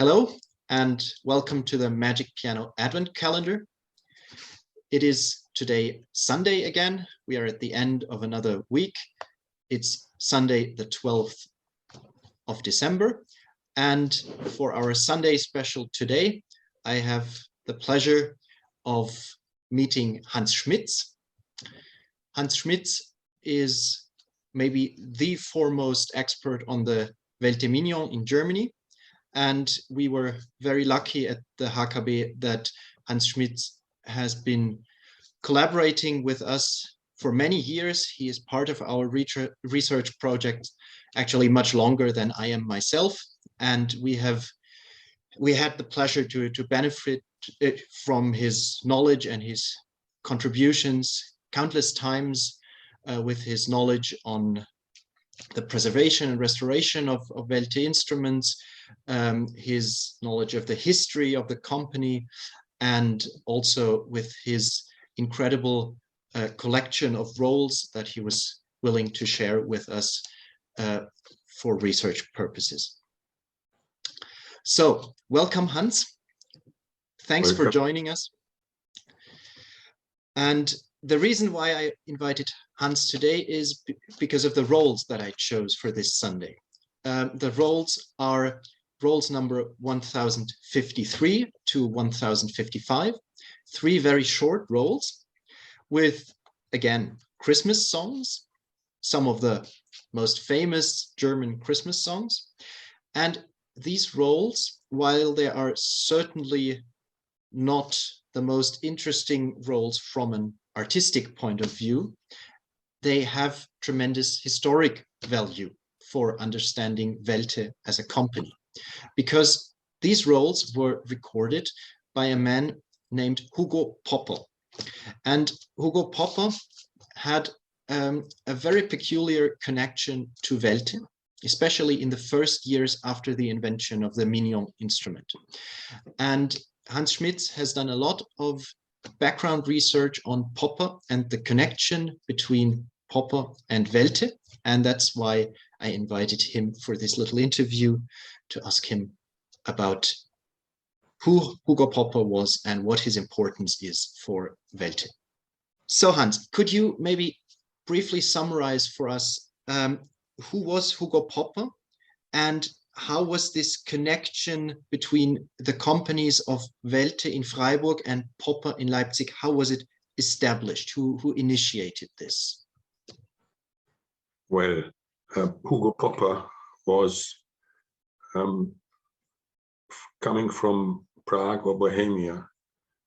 Hello and welcome to the Magic Piano Advent Calendar. It is today Sunday again. We are at the end of another week. It's Sunday the 12th of December. And for our Sunday special today, I have the pleasure of meeting Hans Schmitz. Hans Schmitz is maybe the foremost expert on the Welte-Mignon in Germany. And we were very lucky at the HKB that Hans Schmitz has been collaborating with us for many years. He is part of our research project, actually much longer than I am myself. And we had the pleasure to benefit from his knowledge and his contributions countless times with his knowledge on the preservation and restoration of Welte instruments, his knowledge of the history of the company, and also with his incredible collection of rolls that he was willing to share with us for research purposes. So, welcome, Hans. Thanks for joining us. And the reason why I invited Hans today is because of the rolls that I chose for this Sunday. The rolls are rolls number 1053 to 1055, three very short rolls with, again, Christmas songs, some of the most famous German Christmas songs. And these rolls, while they are certainly not the most interesting rolls from an artistic point of view, they have tremendous historic value for understanding Welte as a company, because these rolls were recorded by a man named Hugo Popper. And Hugo Popper had a very peculiar connection to Welte, especially in the first years after the invention of the Mignon instrument. And Hans Schmitz has done a lot of background research on Popper and the connection between Popper and Welte, and that's why I invited him for this little interview to ask him about who Hugo Popper was and what his importance is for Welte. So Hans, could you maybe briefly summarize for us who was Hugo Popper and how was this connection between the companies of Welte in Freiburg and Popper in Leipzig? How was it established? Who initiated this? Well, Hugo Popper was coming from Prague or Bohemia,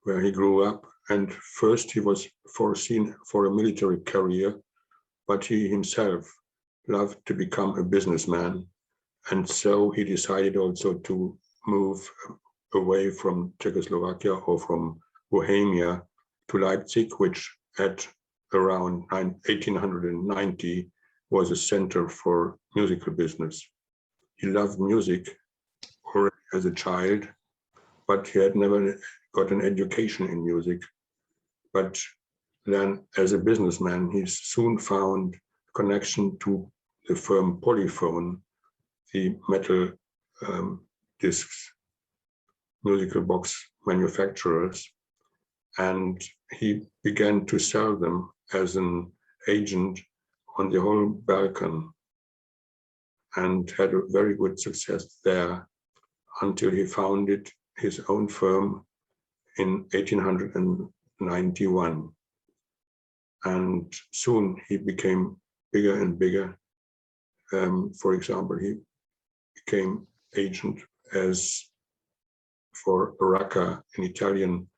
where he grew up. And first he was foreseen for a military career, but he himself loved to become a businessman. And so he decided also to move away from Czechoslovakia or from Bohemia to Leipzig, which at around 1890 was a center for musical business. He loved music already as a child, but he had never got an education in music. But then as a businessman, he soon found connection to the firm Polyphone, the metal discs, musical box manufacturers, and he began to sell them as an agent on the whole Balkan and had a very good success there until he founded his own firm in 1891. And soon he became bigger and bigger. For example, he became agent as for Racca, an Italian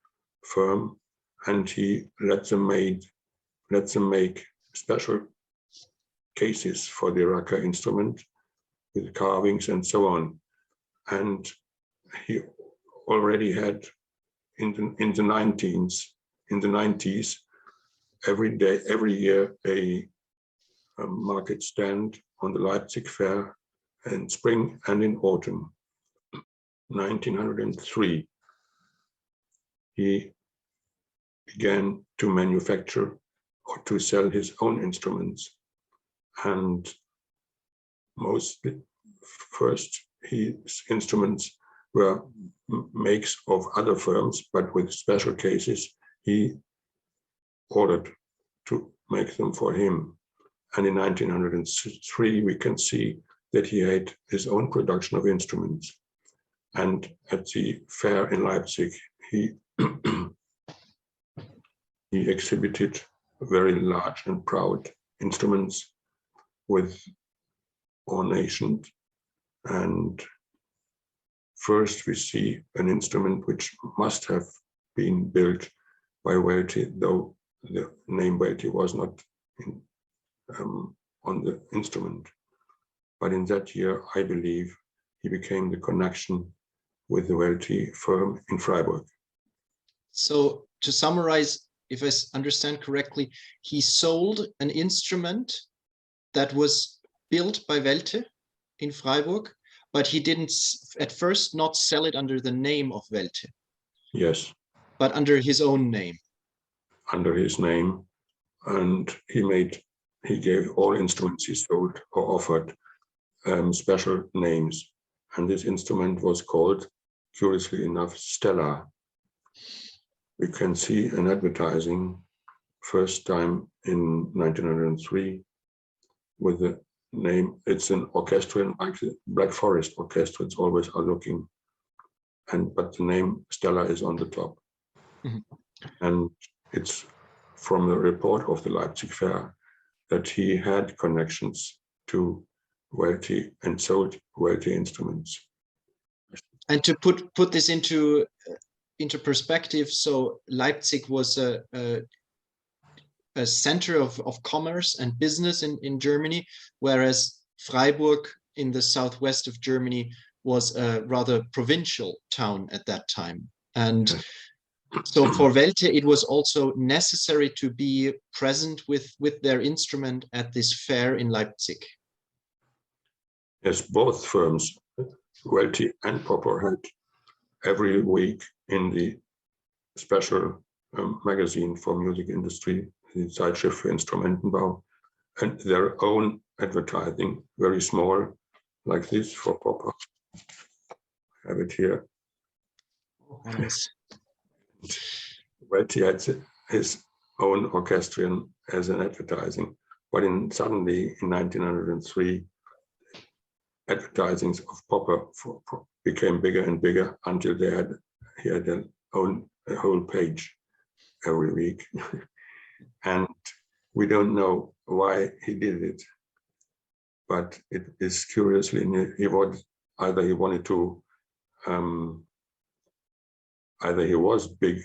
firm, and he let them make special cases for the Racca instrument with carvings and so on. And he already had in the 90s, every year a market stand on the Leipzig Fair in spring and in autumn. 1903, he began to manufacture or to sell his own instruments, and mostly first his instruments were makes of other firms, but with special cases, he ordered to make them for him. And in 1903, we can see that he had his own production of instruments. And at the fair in Leipzig, he he exhibited very large and proud instruments with ornation. And first we see an instrument which must have been built by Welte, though the name Welte was not in, on the instrument. But in that year, I believe, he became the connection with the Welte firm in Freiburg. So to summarize, if I understand correctly, he sold an instrument that was built by Welte in Freiburg, but he didn't at first not sell it under the name of Welte. Yes. But under his own name. Under his name. And he gave all instruments he sold or offered special names. And this instrument was called, curiously enough, Stella. We can see an advertising first time in 1903 with the name. It's an orchestra, like the Black Forest Orchestra. It's always are looking, but the name Stella is on the top. Mm-hmm. And it's from the report of the Leipzig Fair that he had connections to Welte and sold Welte instruments. And to put this into perspective, so Leipzig was a center of commerce and business in Germany, whereas Freiburg in the southwest of Germany was a rather provincial town at that time. And so for Welte, it was also necessary to be present with their instrument at this fair in Leipzig. Yes, both firms, Welte and Popper, had every week in the special magazine for music industry, the Zeitschrift für Instrumentenbau, and their own advertising, very small, like this for Popper. I have it here. Nice. Welte had his own orchestrion as an advertising, but suddenly in 1903, advertisings of Popper became bigger and bigger until he had a whole page every week. And we don't know why he did it, but it is curiously, either he was big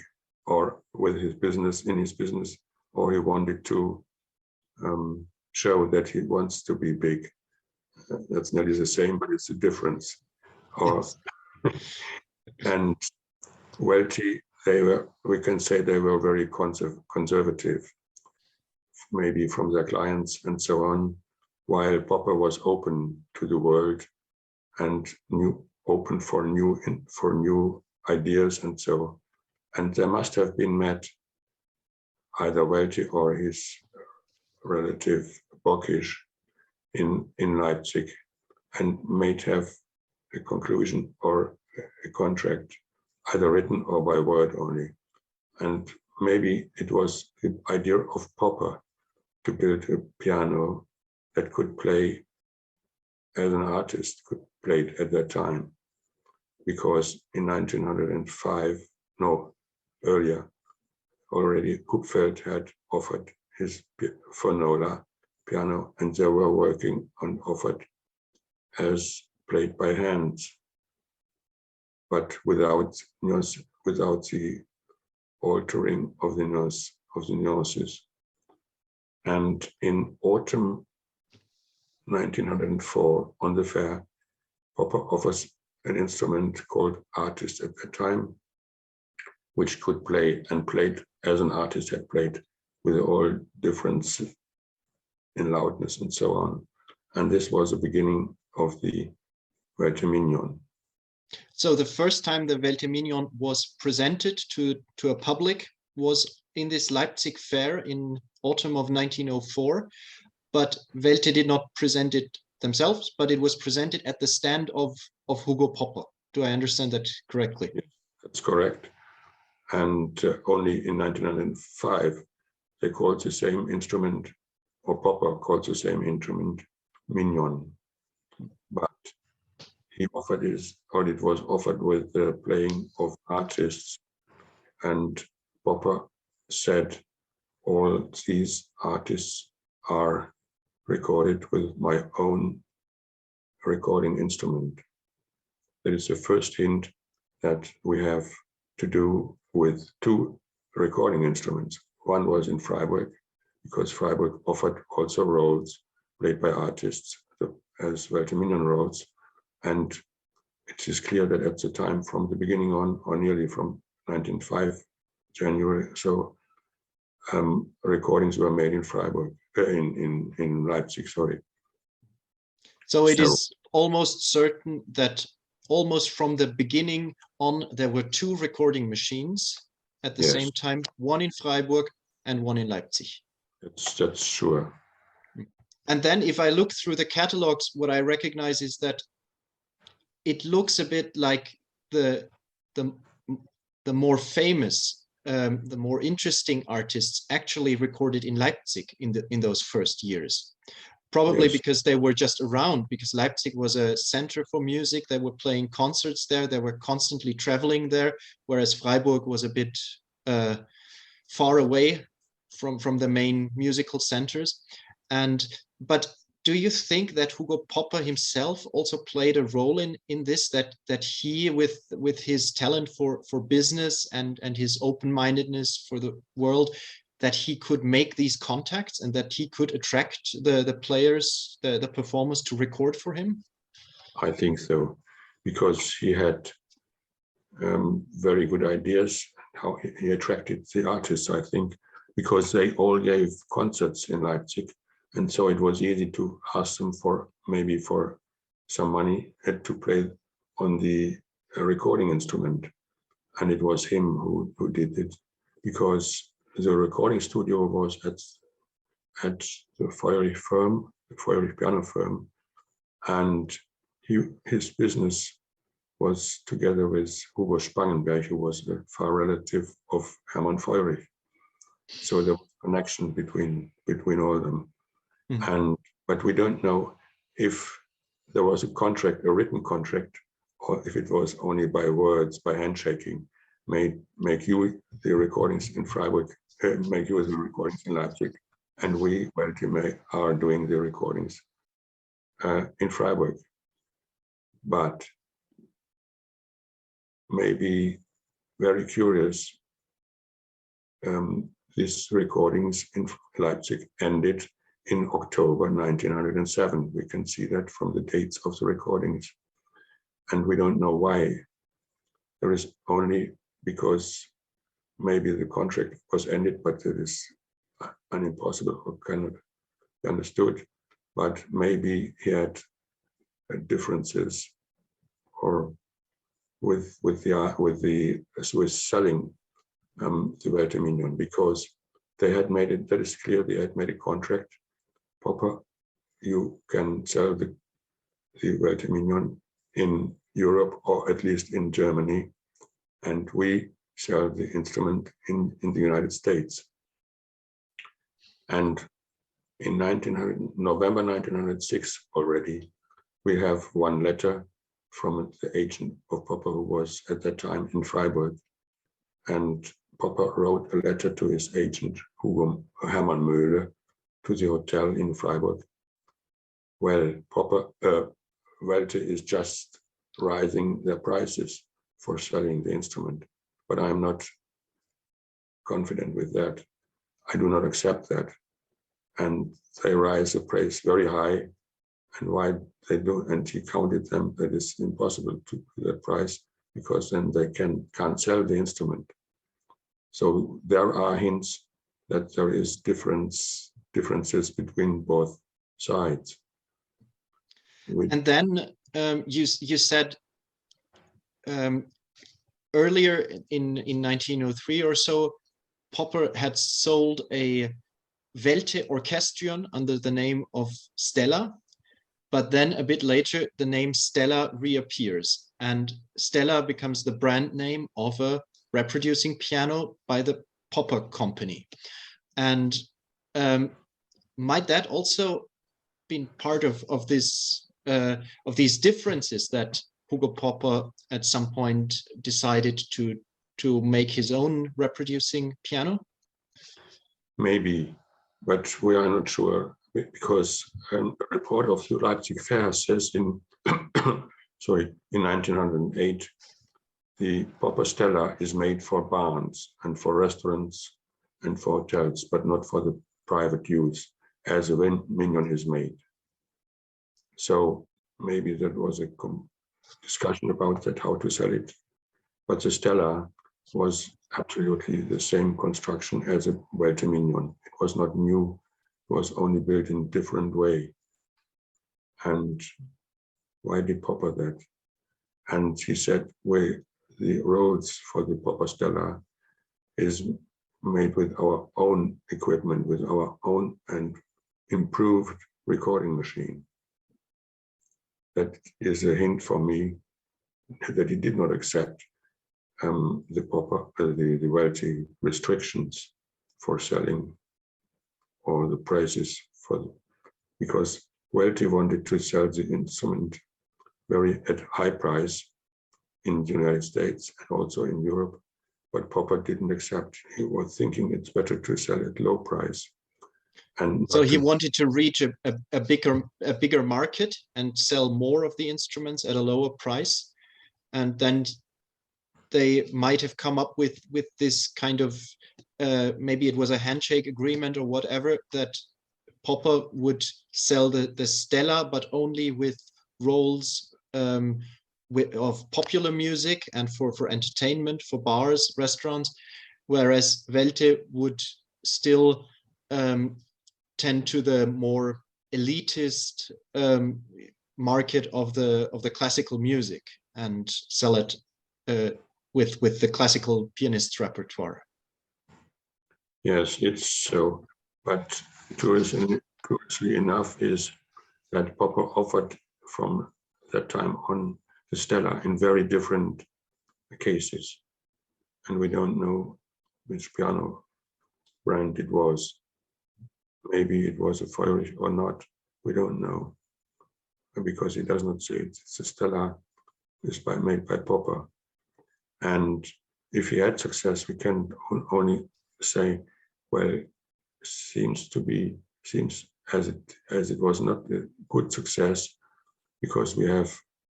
or with his business, or he wanted to show that he wants to be big. That's nearly the same, but it's a difference. Yes. And Welte, we can say they were very conservative, maybe from their clients and so on, while Popper was open to the world and open for new ideas and so. And there must have been met either Welte or his relative Bockisch in Leipzig, and might have a conclusion or a contract, either written or by word only. And maybe it was the idea of Popper to build a piano that could play as an artist could play it at that time, because in 1905, no, earlier, already Hupfeld had offered his Phonola piano, and they were working on offered as played by hands, but without the altering of the nuances. And in autumn 1904, on the fair, Popper offers an instrument called Artist at that time, which could play and played as an artist had played, with all differences in loudness and so on. And this was the beginning of the Welte-Mignon. So the first time the Welte-Mignon was presented to a public was in this Leipzig fair in autumn of 1904, but Welte did not present it themselves, but it was presented at the stand of Hugo Popper. Do I understand that correctly? Yes, that's correct. And only in 1905, they called the same instrument, or Popper called the same instrument, Mignon. But he offered it, or it was offered with the playing of artists. And Popper said, all these artists are recorded with my own recording instrument. That is the first hint that we have to do with two recording instruments. One was in Freiburg, because Freiburg offered also rolls played by artists as Welte-Mignon rolls. And it is clear that at the time, from the beginning on, or nearly from 1905, January, so recordings were made in Freiburg, in Leipzig, sorry. So it is almost certain that almost from the beginning on, there were two recording machines at the same time, one in Freiburg and one in Leipzig. That's sure. And then if I look through the catalogs, what I recognize is that it looks a bit like the more famous, the more interesting artists actually recorded in Leipzig in those first years. Probably because they were just around, because Leipzig was a center for music. They were playing concerts there. They were constantly traveling there, whereas Freiburg was a bit far away from the main musical centers. But do you think that Hugo Popper himself also played a role in this, that he, with his talent for business and his open-mindedness for the world, that he could make these contacts and that he could attract the players, the performers to record for him? I think so, because he had very good ideas how he attracted the artists, I think, because they all gave concerts in Leipzig. And so it was easy to ask them for maybe for some money to play on the recording instrument. And it was him who did it, because the recording studio was at the fröhliche piano firm, and his business was together with Hugo Spangenberg, who was a far relative of Hermann Feurich. So there was a connection between all of them. But we don't know if there was a contract, a written contract, or if it was only by words, by handshaking, make you the recordings in Freiburg, make you the recordings in Leipzig, and we, Welte, are doing the recordings in Freiburg. But maybe very curious, these recordings in Leipzig ended in October 1907. We can see that from the dates of the recordings. And we don't know why. There is only because maybe the contract was ended, but it is impossible or cannot be understood. But maybe he had differences or with selling the Welte-Mignon, because they had made it, that is clear, they had made a contract. Popper, you can sell the Welte-Mignon in Europe, or at least in Germany, and we sell the instrument in the United States. And in November 1906 already, we have one letter from the agent of Popper, who was at that time in Freiburg. And Popper wrote a letter to his agent, Hugo Hermann Möhle, to the hotel in Freiburg. Well, Welte is just rising their prices for selling the instrument, but I'm not confident with that. I do not accept that. And they rise the price very high. And why they do, and he counted them, that is impossible to do that price, because then they can't sell the instrument. So there are hints that there is differences between both sides. And then you said earlier in 1903 or so, Popper had sold a Welte orchestrion under the name of Stella, but then a bit later the name Stella reappears. and Stella becomes the brand name of a reproducing piano by the Popper company. And might that also been part of this of these differences that Hugo Popper at some point decided to make his own reproducing piano? Maybe, but we are not sure, because a report of the Leipzig Fair says in sorry, in 1908, the Popper Stella is made for barns and for restaurants and for hotels, but not for the private use, as a Welte-Mignon is made. So maybe that was a discussion about that, how to sell it. But the Stella was absolutely the same construction as a Welte-Mignon. It was not new, it was only built in a different way. And why did Popper that? And he said, well, the rolls for the Popper Stella is made with our own equipment, with our own and improved recording machine. That is a hint for me that he did not accept the Popper, the Welte restrictions for selling, or the prices for, because Welte wanted to sell the instrument very at high price in the United States and also in Europe, but Popper didn't accept. He was thinking it's better to sell at low price. And so he wanted to reach a bigger market and sell more of the instruments at a lower price, and then they might have come up with this kind of maybe it was a handshake agreement or whatever, that Popper would sell the Stella, but only with rolls of popular music and for entertainment, for bars, restaurants, whereas Welte would still tend to the more elitist market of the classical music and sell it with the classical pianist's repertoire. Yes, it's so. But curiously enough is that Popper offered from that time on the Stella in very different cases. And we don't know which piano brand it was. Maybe it was a fröhliche or not. We don't know. Because he does not say it. It's a Stella is made by Popper. And if he had success, we can only say, well, seems as it was not a good success, because we have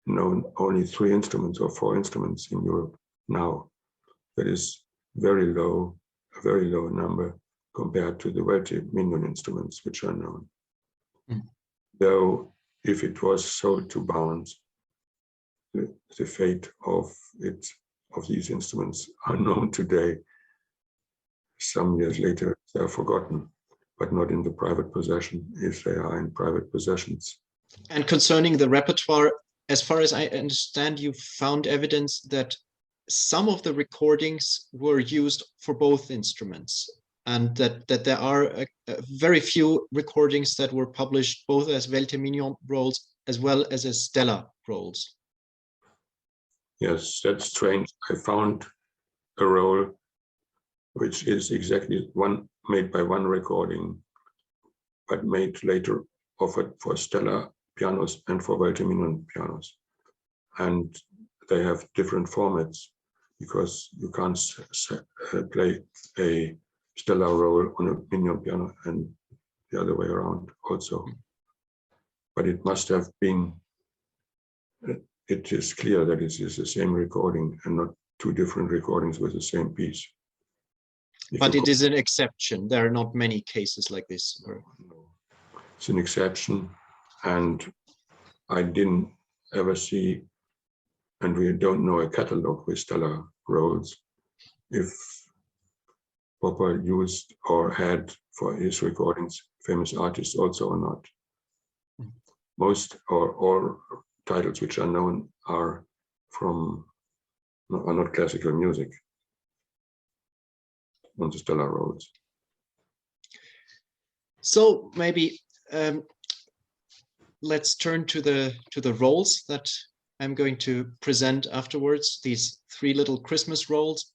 known only 3 instruments or 4 instruments in Europe now. That is very low, a very low number compared to the Welte-Mignon instruments, which are known. Mm. Though if it was sold to barns, the fate of these instruments are known today. Some years later, they are forgotten, but not in the private possession, if they are in private possessions. And concerning the repertoire, as far as I understand, you found evidence that some of the recordings were used for both instruments, and that there are very few recordings that were published both as Welte-Mignon rolls as well as Stella rolls. Yes, that's strange. I found a roll which is exactly made by one recording, but made later offered for Stella pianos and for Welte-Mignon pianos. And they have different formats, because you can't play a Stella roll on a Mignon piano and the other way around also. But it must have been, it is clear that it is the same recording and not 2 different recordings with the same piece. But it is an exception. There are not many cases like this. It's an exception, and I didn't ever see, and we don't know a catalog with Stella rolls, if Popper used or had for his recordings famous artists also or not. Most or all titles which are known are not classical music on the Stella rolls. So maybe let's turn to the rolls that I'm going to present afterwards these 3 little Christmas rolls.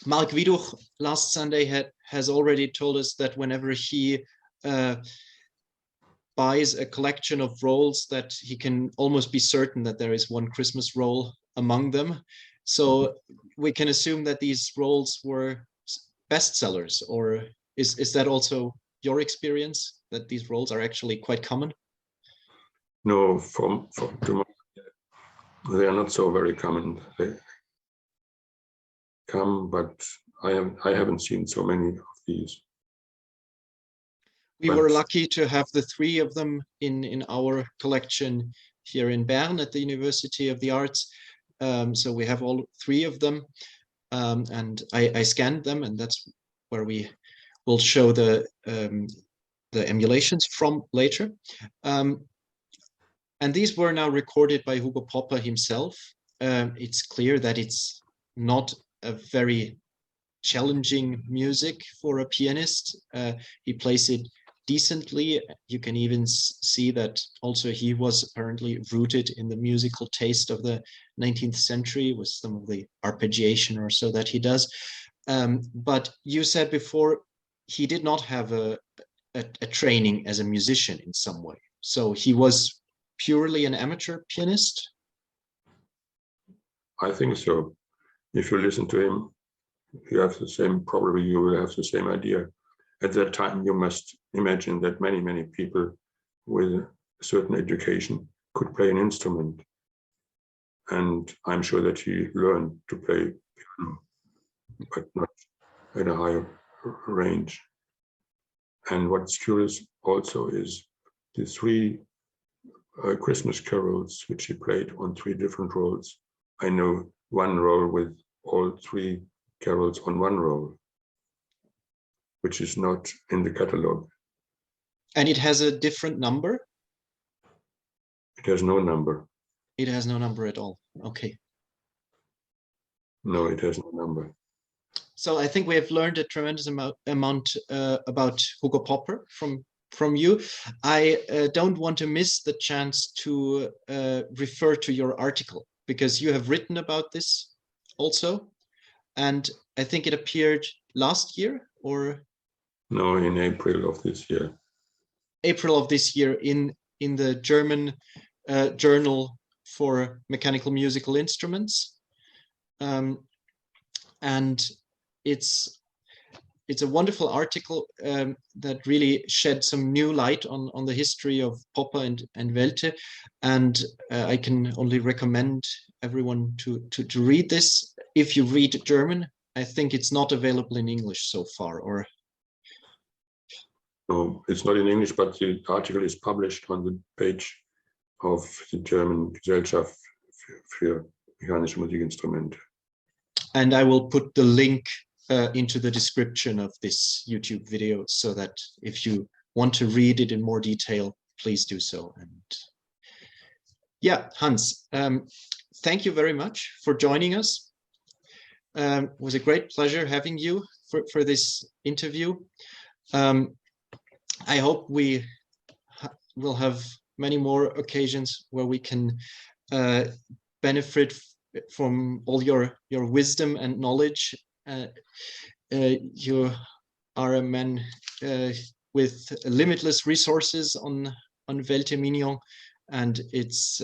Mark Widuch last Sunday has already told us that whenever he buys a collection of rolls, that he can almost be certain that there is one Christmas roll among them. So we can assume that these rolls were bestsellers, or is that also your experience, that these rolls are actually quite common? No, they are not so very common. They come, but I haven't seen so many of these. We were lucky to have the 3 of them in our collection here in Bern at the University of the Arts. So we have all 3 of them, and I scanned them, and that's where we will show the emulations from later. And these were now recorded by Hugo Popper himself. It's clear that it's not a very challenging music for a pianist. He plays it decently. You can even see that also he was apparently rooted in the musical taste of the 19th century with some of the arpeggiation or so that he does. But you said before he did not have a training as a musician in some way. So he was purely an amateur pianist? I think so. If you listen to him, you have the same, probably you will have the same idea. At that time, you must imagine that many, many people with a certain education could play an instrument. And I'm sure that he learned to play piano, but not at a higher range. And what's curious also is the 3 Christmas carols, which he played on 3 different rolls. I know 1 roll with all 3 carols on 1 roll, which is not in the catalog. And it has a different number? It has no number. It has no number at all. Okay. No, it has no number. So I think we have learned a tremendous amount about Hugo Popper from you. I don't want to miss the chance to refer to your article, because you have written about this also. And I think it appeared last year, or? No, in April of this year. April of this year in the German Journal for Mechanical Musical Instruments. And it's a wonderful article that really shed some new light on the history of Popper and Welte. And I can only recommend everyone to read this. If you read German, I think it's not available in English so far, or? No, it's not in English, but the article is published on the page of the German Gesellschaft für mechanische Musikinstrumente. And I will put the link into the description of this YouTube video, so that if you want to read it in more detail, please do so. And yeah, Hans, thank you very much for joining us. It was a great pleasure having you for this interview. I hope we will have many more occasions where we can benefit from all your wisdom and knowledge. You are a man with limitless resources on Welte-Mignon, and it's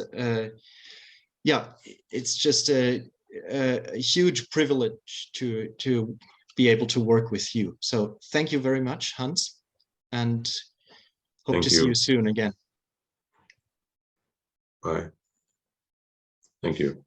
yeah, it's just a huge privilege to be able to work with you. So thank you very much, Hans, and hope to see you soon again. Bye. Thank you.